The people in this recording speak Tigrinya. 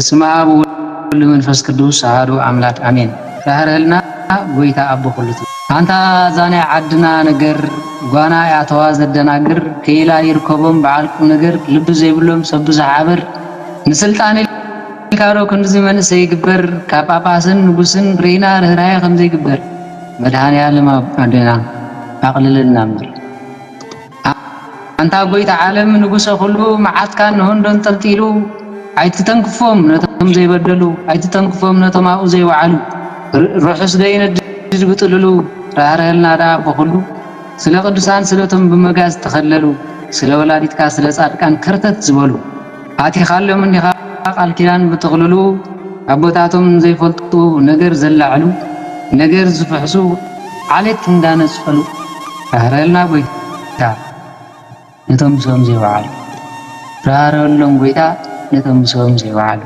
በስመ አብ ወወልድ ወመንፈስ ቅዱስ አሐዱ አምላክ አሜን። ራህረልና ጎይታ አቦ ሁሉ አንታ ዛናይ ዓድና ነገር ጓና ያተዋ ዘደናግር ከኢላ ይርከቦም በዓልቁ ነገር ልብ ዘይብሎም ሰብ ዝዓበር ንስልጣን ካሮ ክንዚ መንሰ ይግበር ካጳጳስን ንጉስን ሬና ርህራይ ከምዘ ይግበር መድኃኔ ዓለም አደና አቅልልና ምር አንታ ጎይታ ዓለም ንጉሰ ሁሉ መዓትካ ንሆንዶን ጠልጢሉ አይትተንክፎም ነቶም ዘይበደሉ አይትተንክፎም ነቶም አኡ ዘይወዓሉ ሩሑስ ዘይነድድ ብጥልሉ ራህረልና ዳ በሁሉ ስለ ቅዱሳን ስለቶም በመጋዝ ተኸለሉ ስለ ወላዲትካ ስለ ጻድቃን ከርተት ዝበሉ አቲኻሎም እንዲኻ ቃል ኪዳን ብትኽልሉ አቦታቶም ዘይፈልጡ ነገር ዘላዕሉ ነገር ዝፍሕሱ ዓለት እንዳነጽፈሉ ራህረልና ጎይታ ነቶም ሰም ዘይወዓሉ ራህረሎም ጎይታ ነቶም ሰም ዘይወዓሉ